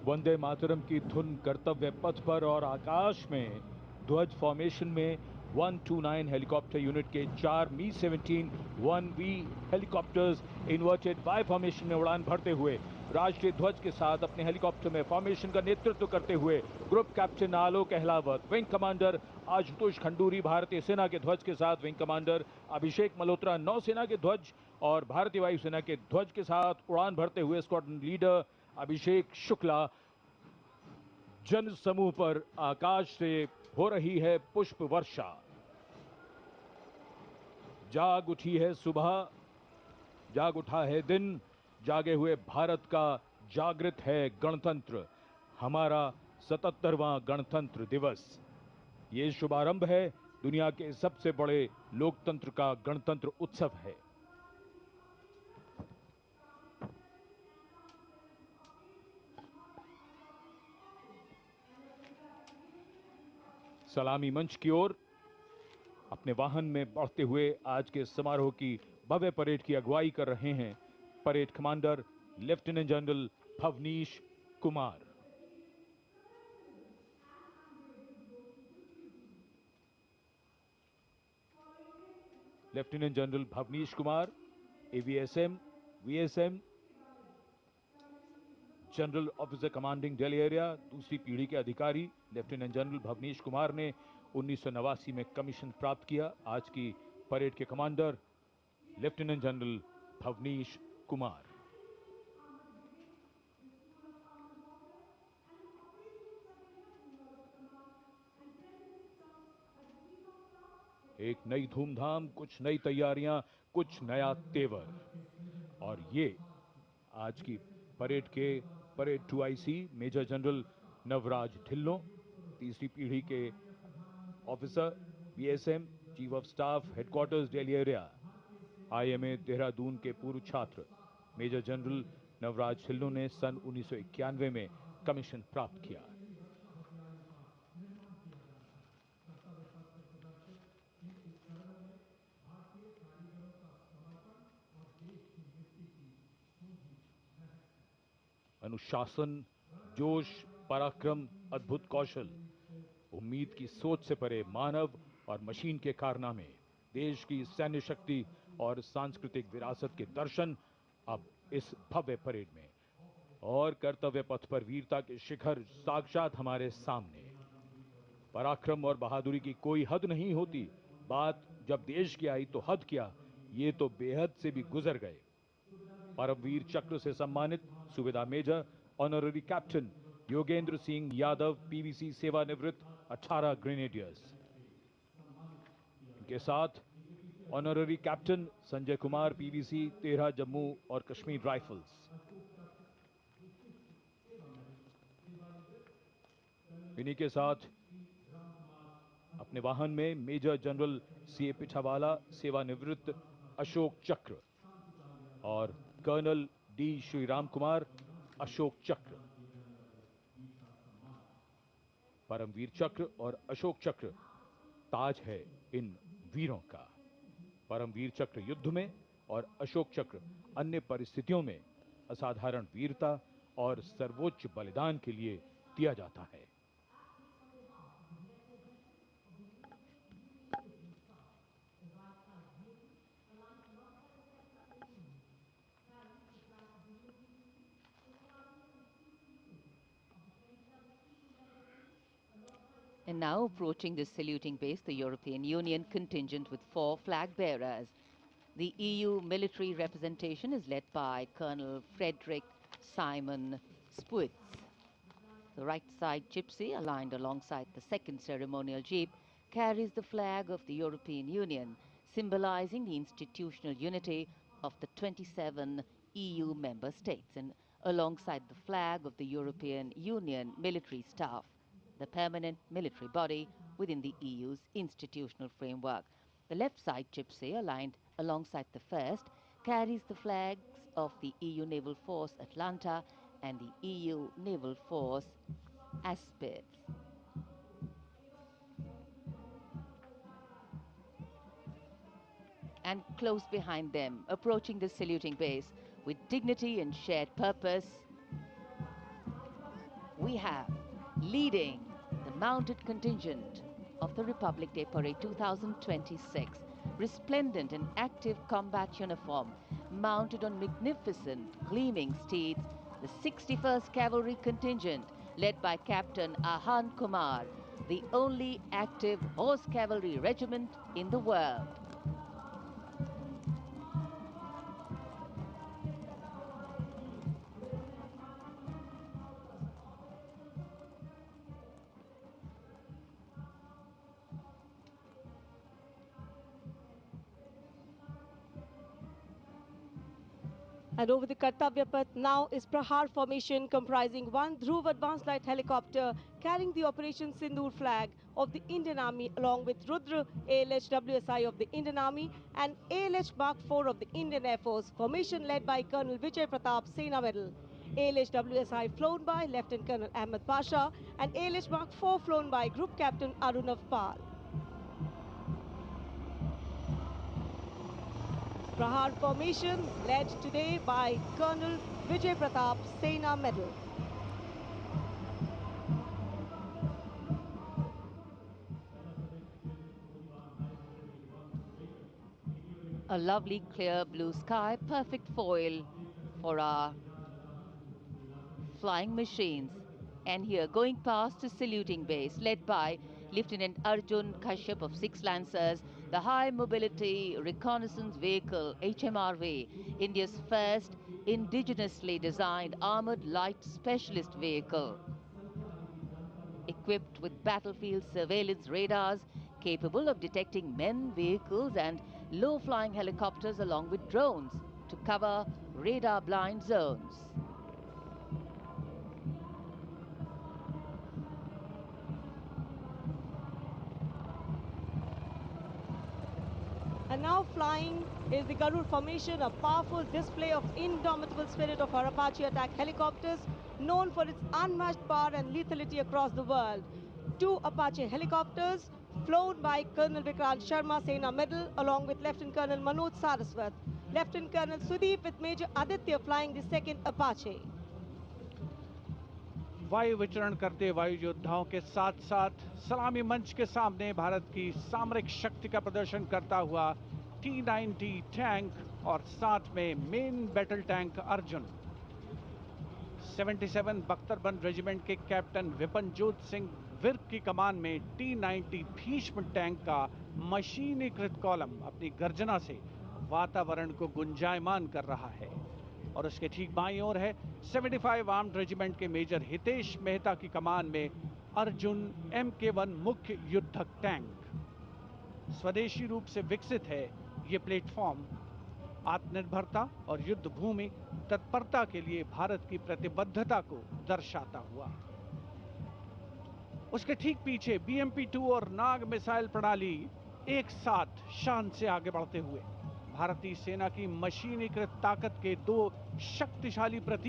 वंदे मातरम की धुन कर्तव्य पथ पर और आकाश में ध्वज फॉर्मेशन में 129 हेलीकॉप्टर यूनिट के 4 मी-17 1V helicopters inverted Y formation में उड़ान भरते हुए राष्ट्रीय ध्वज के साथ अपने हेलीकॉप्टर में फॉर्मेशन का नेतृत्व करते हुए ग्रुप कैप्टन आलोक अहलावत, विंग कमांडर आशुतोष खंडूरी भारतीय सेना के ध्वज के साथ, विंग कमांडर अभिषेक मल्होत्रा नौसेना के ध्वज और भारतीय वायुसेना के ध्वज के साथ उड़ान भरते हुए स्क्वाड्रन लीडर अभिषेक शुक्ला जन समूह पर आकाश से हो रही है पुष्प वर्षा। जाग उठी है सुबह, जाग उठा है दिन, जागे हुए भारत का जागृत है गणतंत्र, हमारा 77वां गणतंत्र दिवस। ये शुभारंभ है दुनिया के सबसे बड़े लोकतंत्र का गणतंत्र उत्सव है। सलामी मंच की ओर अपने वाहन में बढ़ते हुए आज के समारोह की भव्य परेड की अगुवाई कर रहे हैं parade commander lieutenant general Bhavnish Kumar. Lieutenant general Bhavnish Kumar, AVSM, VSM, general officer commanding Delhi area, दूसरी पीढ़ी के अधिकारी लेफ्टिनेंट जनरल भवनीश कुमार ने 1989 में कमीशन प्राप्त किया। आज की परेड के commander lieutenant general Bhavnish Kumar. एक नई धूमधाम, कुछ नई तैयारियां, कुछ नया तेवर, और ये आज की परेड के parade 2IC major general Navraj Dhillon, तीसरी पीढ़ी के officer BSM, chief of staff headquarters Delhi area, IMA Dehradun के पूर्व छात्र मेजर जनरल नवराज ढिल्लों ने सन 1991 में कमीशन प्राप्त किया। अनुशासन, जोश, पराक्रम, अद्भुत कौशल, उम्मीद की सोच से परे मानव और मशीन के कारनामे, देश की सैन्य शक्ति और सांस्कृतिक विरासत के दर्शन अब इस भव्य परेड में, और कर्तव्य पथ पर वीरता के शिखर साक्षात हमारे सामने। पराक्रम और बहादुरी की कोई हद नहीं होती, बात जब देश की आई तो हद क्या, ये तो बेहद से भी गुजर गए। परमवीर चक्र से सम्मानित Subedar major honorary captain Yogendra Singh Yadav PVC सेवानिवृत्त 18 ग्रेनेडियर्स, इनके साथ honorary captain Sanjay Kumar PVC 13 Jammu और कश्मीर राइफल्स, इन्हीं के साथ अपने वाहन में मेजर जनरल सीए पिठावाला सेवानिवृत्त अशोक चक्र और कर्नल डी श्रीराम कुमार अशोक चक्र। परमवीर चक्र और अशोक चक्र ताज है इन वीरों का। परमवीर चक्र युद्ध में और अशोक चक्र अन्य परिस्थितियों में असाधारण वीरता और सर्वोच्च बलिदान के लिए दिया जाता है। And now approaching the saluting base, the European Union contingent with 4 flag bearers. The EU military representation is led by Colonel Frederick Simon Spuitz. The right side gypsy, aligned alongside the second ceremonial jeep, carries the flag of the European Union, symbolizing the institutional unity of the 27 EU member states, and alongside the flag of the European Union military staff, the permanent military body within the EU's institutional framework. The left side gypsy, aligned alongside the first, carries the flags of the EU Naval Force Atlanta and the EU Naval Force Aspid. And close behind them, approaching the saluting base with dignity and shared purpose, we have, leading the mounted contingent of the Republic Day Parade 2026, resplendent in active combat uniform, mounted on magnificent gleaming steeds, the 61st Cavalry Contingent, led by Captain Ahan Kumar, the only active horse cavalry regiment in the world. And over the Kartavya Path now is Prahar formation comprising one Dhruv advanced light helicopter carrying the Operation Sindoor flag of the Indian Army along with Rudra ALH WSI of the Indian Army and ALH Mark IV of the Indian Air Force, formation led by Colonel Vijay Pratap Sena Medal. ALH WSI flown by Lieutenant Colonel Ahmed Pasha and ALH Mark IV flown by Group Captain Arunav Pal. Prahar formation led today by Colonel Vijay Pratap Sena Medal. A lovely clear blue sky, perfect foil for our flying machines. And here, going past the saluting base, led by Lieutenant Arjun Kashyap of 6 Lancers, the High Mobility Reconnaissance Vehicle, HMRV, India's first indigenously designed armored light specialist vehicle. Equipped with battlefield surveillance radars, capable of detecting men, vehicles and low-flying helicopters along with drones to cover radar-blind zones. And now flying is the Garud formation, a powerful display of indomitable spirit of our Apache attack helicopters, known for its unmatched power and lethality across the world. 2 Apache helicopters flown by Colonel Vikrant Sharma Sena Medal along with Lieutenant Colonel Manoj Saraswat. Lieutenant Colonel Sudeep with Major Aditya flying the 2nd Apache. वायु विचरण करते वायु योद्धाओं के साथ साथ सलामी मंच के सामने भारत की सामरिक शक्ति का प्रदर्शन करता हुआ T-90 टैंक और साथ में मेन बैटल टैंक अर्जुन। 77 बख्तरबंद रेजिमेंट के कैप्टन विपनजोत सिंह विर्क की कमान में T-90 भीष्म टैंक का मशीनीकृत कॉलम अपनी गर्जना से वातावरण को गुंजायमान कर रहा है। और उसके ठीक बाईं ओर है 75 आर्म्ड रेजिमेंट के मेजर हितेश मेहता की कमान में अर्जुन MK1 मुख्य युद्धक टैंक। स्वदेशी रूप से विकसित है ये प्लेटफॉर्म आत्मनिर्भरता और युद्ध भूमि तत्परता के लिए भारत की प्रतिबद्धता को दर्शाता हुआ। उसके ठीक पीछे BMP-2 और नाग मिसाइल प्रणाली एक साथ शान से आगे बढ़ते हुए भारतीय सेना की मशीनीकृत ताकत के 2 शक्तिशाली प्रतीक